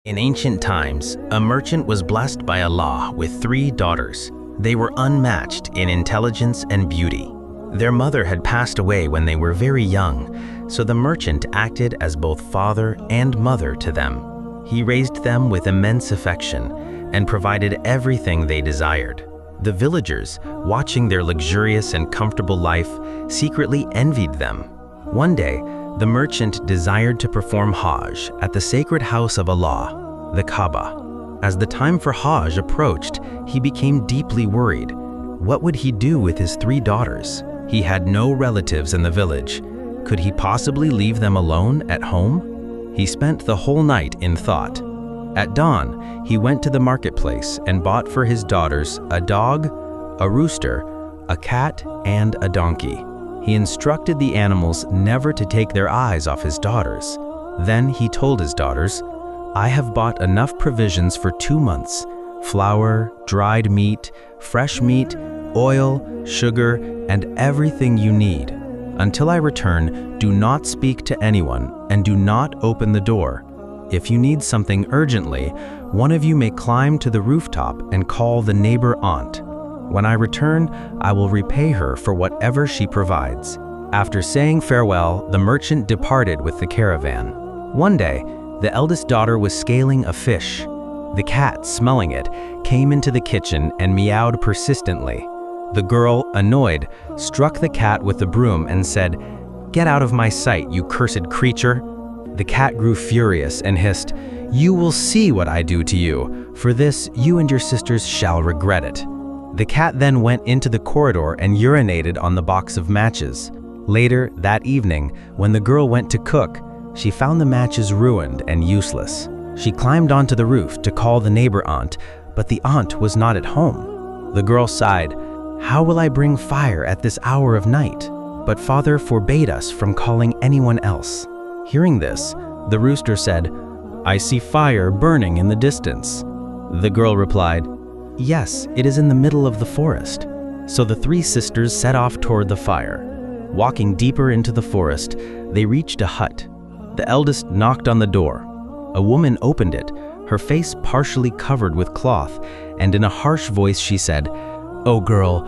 In ancient times, a merchant was blessed by Allah with 3 daughters. They were unmatched in intelligence and beauty. Their mother had passed away when they were very young, so the merchant acted as both father and mother to them. He raised them with immense affection and provided everything they desired. The villagers, watching their luxurious and comfortable life, secretly envied them. One day, the merchant desired to perform Hajj at the sacred house of Allah, the Kaaba. As the time for Hajj approached, he became deeply worried. What would he do with his 3 daughters? He had no relatives in the village. Could he possibly leave them alone at home? He spent the whole night in thought. At dawn, he went to the marketplace and bought for his daughters a dog, a rooster, a cat, and a donkey. He instructed the animals never to take their eyes off his daughters. Then he told his daughters, "I have bought enough provisions for 2 months, flour, dried meat, fresh meat, oil, sugar, and everything you need. Until I return, do not speak to anyone and do not open the door. If you need something urgently, one of you may climb to the rooftop and call the neighbor aunt. When I return, I will repay her for whatever she provides." After saying farewell, the merchant departed with the caravan. One day, the eldest daughter was scaling a fish. The cat, smelling it, came into the kitchen and meowed persistently. The girl, annoyed, struck the cat with the broom and said, "Get out of my sight, you cursed creature." The cat grew furious and hissed, "You will see what I do to you. For this, you and your sisters shall regret it." The cat then went into the corridor and urinated on the box of matches. Later that evening, when the girl went to cook, she found the matches ruined and useless. She climbed onto the roof to call the neighbor aunt, but the aunt was not at home. The girl sighed, "How will I bring fire at this hour of night?" But father forbade us from calling anyone else. Hearing this, the rooster said, "I see fire burning in the distance." The girl replied, "Yes, it is in the middle of the forest." So the 3 sisters set off toward the fire. Walking deeper into the forest, they reached a hut. The eldest knocked on the door. A woman opened it, her face partially covered with cloth, and in a harsh voice she said, "Oh girl,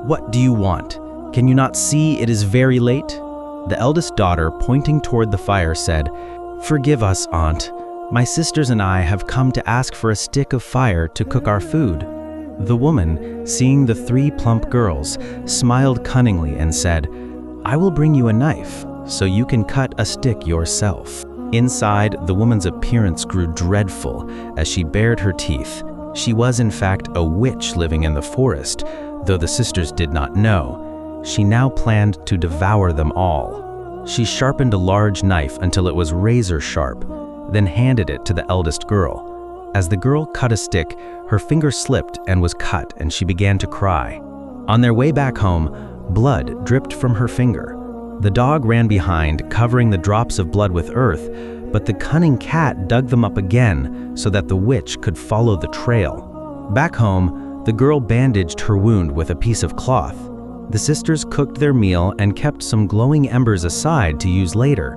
what do you want? Can you not see it is very late?" The eldest daughter, pointing toward the fire, said, "Forgive us, aunt. My sisters and I have come to ask for a stick of fire to cook our food." The woman, seeing the 3 plump girls, smiled cunningly and said, "I will bring you a knife, so you can cut a stick yourself." Inside, the woman's appearance grew dreadful as she bared her teeth. She was in fact a witch living in the forest, though the sisters did not know. She now planned to devour them all. She sharpened a large knife until it was razor sharp, then handed it to the eldest girl. As the girl cut a stick, her finger slipped and was cut, and she began to cry. On their way back home, blood dripped from her finger. The dog ran behind, covering the drops of blood with earth, but the cunning cat dug them up again so that the witch could follow the trail. Back home, the girl bandaged her wound with a piece of cloth. The sisters cooked their meal and kept some glowing embers aside to use later.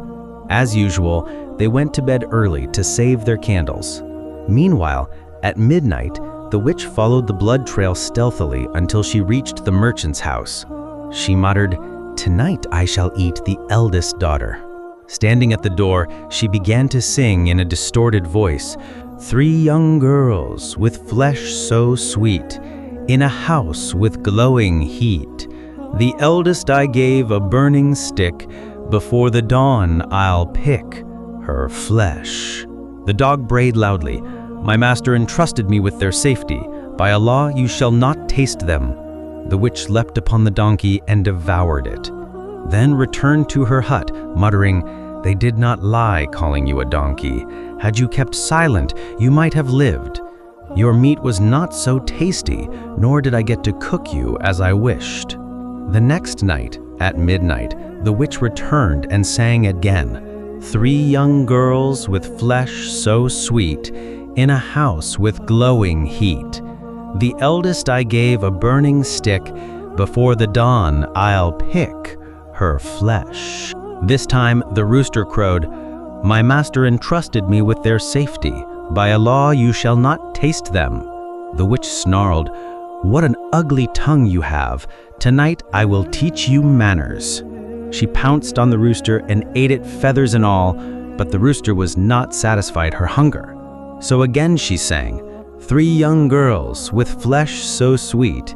As usual, they went to bed early to save their candles. Meanwhile, at midnight, the witch followed the blood trail stealthily until she reached the merchant's house. She muttered, "Tonight I shall eat the eldest daughter." Standing at the door, she began to sing in a distorted voice, "3 young girls with flesh so sweet, in a house with glowing heat. The eldest I gave a burning stick, before the dawn I'll pick her flesh." The dog brayed loudly, "My master entrusted me with their safety. By Allah, you shall not taste them." The witch leapt upon the donkey and devoured it, then returned to her hut, muttering, "They did not lie calling you a donkey. Had you kept silent, you might have lived. Your meat was not so tasty, nor did I get to cook you as I wished." The next night, at midnight, the witch returned and sang again, "3 young girls with flesh so sweet, in a house with glowing heat. The eldest I gave a burning stick, before the dawn I'll pick her flesh." This time the rooster crowed, "My master entrusted me with their safety. By Allah, you shall not taste them." The witch snarled, "What an ugly tongue you have! Tonight I will teach you manners." She pounced on the rooster and ate it, feathers and all, but the rooster was not satisfied her hunger. So again she sang, "Three young girls with flesh so sweet,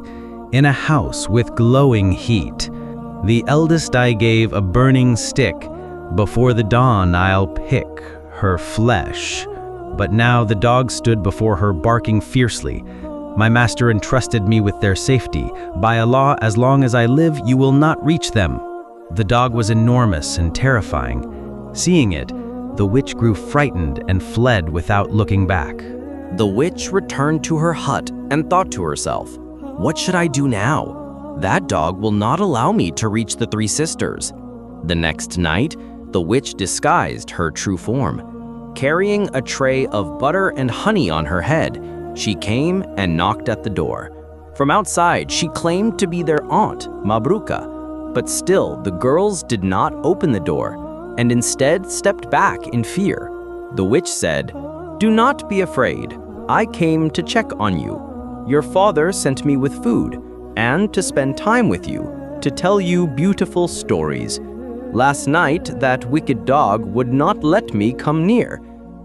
in a house with glowing heat. The eldest I gave a burning stick, before the dawn I'll pick her flesh." But now the dogs stood before her, barking fiercely. "My master entrusted me with their safety. By Allah, as long as I live, you will not reach them." The dog was enormous and terrifying. Seeing it, the witch grew frightened and fled without looking back. The witch returned to her hut and thought to herself, "What should I do now? That dog will not allow me to reach the three sisters." The next night, the witch disguised her true form. Carrying a tray of butter and honey on her head, she came and knocked at the door. From outside, she claimed to be their aunt, Mabruka, but still the girls did not open the door and instead stepped back in fear. The witch said, "Do not be afraid. I came to check on you. Your father sent me with food and to spend time with you, to tell you beautiful stories. Last night, that wicked dog would not let me come near.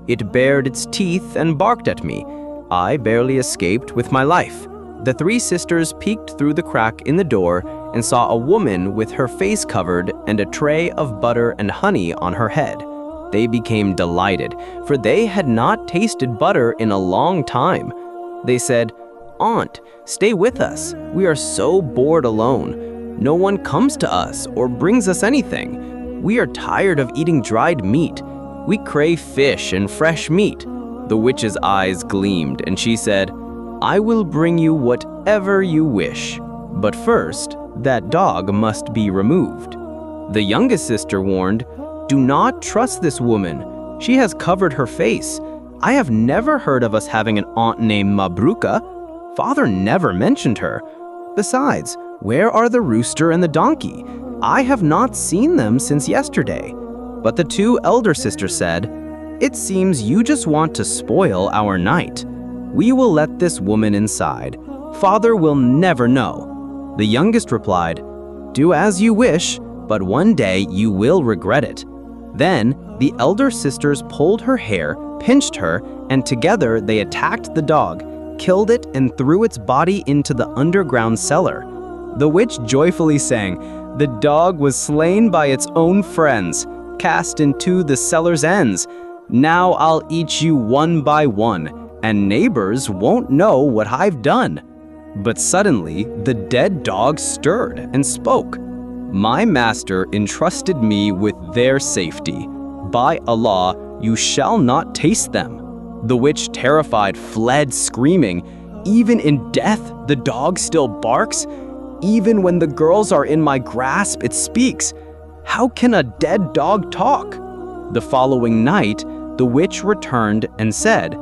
It bared its teeth and barked at me. I barely escaped with my life." The three sisters peeked through the crack in the door and saw a woman with her face covered and a tray of butter and honey on her head. They became delighted, for they had not tasted butter in a long time. They said, "Aunt, stay with us. We are so bored alone. No one comes to us or brings us anything. We are tired of eating dried meat. We crave fish and fresh meat." The witch's eyes gleamed, and she said, "I will bring you whatever you wish. But first, that dog must be removed." The youngest sister warned, "Do not trust this woman. She has covered her face. I have never heard of us having an aunt named Mabruka. Father never mentioned her. Besides, where are the rooster and the donkey? I have not seen them since yesterday." But the two elder sisters said, "It seems you just want to spoil our night. We will let this woman inside. Father will never know." The youngest replied, "Do as you wish, but one day you will regret it." Then the elder sisters pulled her hair, pinched her, and together they attacked the dog, killed it, and threw its body into the underground cellar. The witch joyfully sang, "The dog was slain by its own friends, cast into the cellar's ends. Now I'll eat you one by one, and neighbors won't know what I've done." But suddenly, the dead dog stirred and spoke. "My master entrusted me with their safety. By Allah, you shall not taste them." The witch, terrified, fled screaming, "Even in death, the dog still barks. Even when the girls are in my grasp, it speaks. How can a dead dog talk?" The following night, the witch returned and said,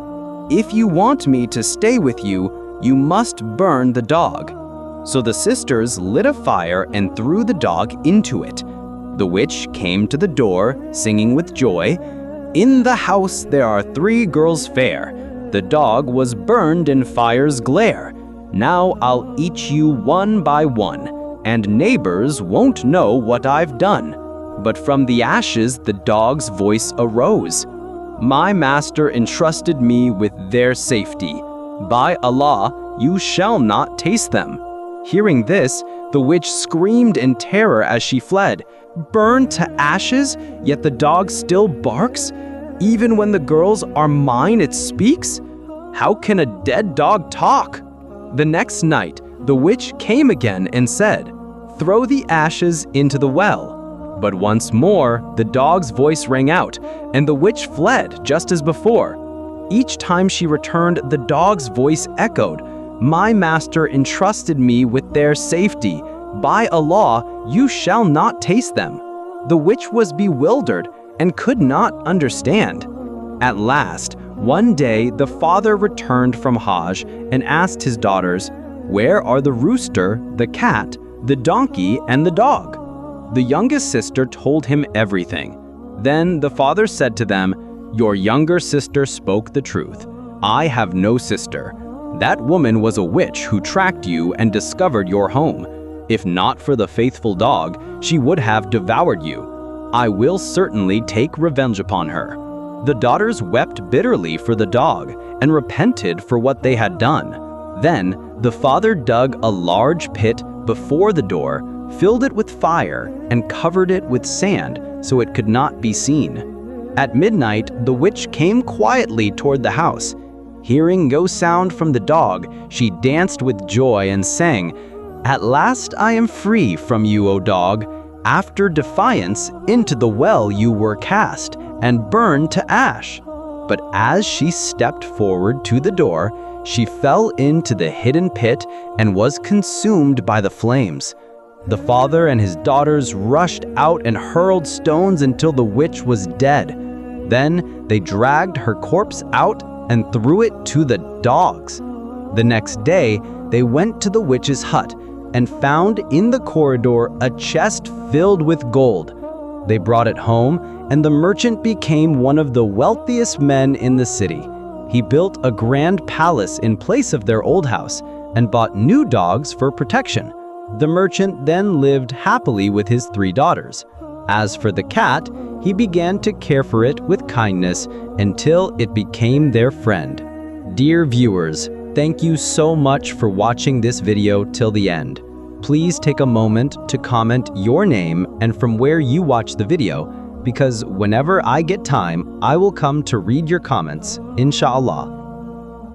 "If you want me to stay with you, you must burn the dog." So the sisters lit a fire and threw the dog into it. The witch came to the door, singing with joy, "In the house there are three girls fair. The dog was burned in fire's glare. Now I'll eat you one by one, and neighbors won't know what I've done." But from the ashes the dog's voice arose. "My master entrusted me with their safety. By Allah, you shall not taste them." Hearing this, the witch screamed in terror as she fled. "Burned to ashes, yet the dog still barks? Even when the girls are mine, it speaks? How can a dead dog talk?" The next night, the witch came again and said, "Throw the ashes into the well." But once more, the dog's voice rang out, and the witch fled just as before. Each time she returned, the dog's voice echoed, "My master entrusted me with their safety. By Allah, you shall not taste them." The witch was bewildered and could not understand. At last, one day the father returned from Hajj and asked his daughters, "Where are the rooster, the cat, the donkey, and the dog?" The youngest sister told him everything. Then the father said to them, Your younger sister spoke the truth. I have no sister. That woman was a witch who tracked you and discovered your home. If not for the faithful dog, she would have devoured you. I will certainly take revenge upon her." The daughters wept bitterly for the dog and repented for what they had done. Then the father dug a large pit before the door, filled it with fire, and covered it with sand so it could not be seen. At midnight, the witch came quietly toward the house. Hearing no sound from the dog, she danced with joy and sang, "At last I am free from you, O dog. After defiance, into the well you were cast and burned to ash." But as she stepped forward to the door, she fell into the hidden pit and was consumed by the flames. The father and his daughters rushed out and hurled stones until the witch was dead. Then they dragged her corpse out and threw it to the dogs. The next day, they went to the witch's hut and found in the corridor a chest filled with gold. They brought it home, and the merchant became one of the wealthiest men in the city. He built a grand palace in place of their old house and bought new dogs for protection. The merchant then lived happily with his 3 daughters. As for the cat, he began to care for it with kindness until it became their friend. Dear viewers, thank you so much for watching this video till the end. Please take a moment to comment your name and from where you watch the video, because whenever I get time, I will come to read your comments, inshallah.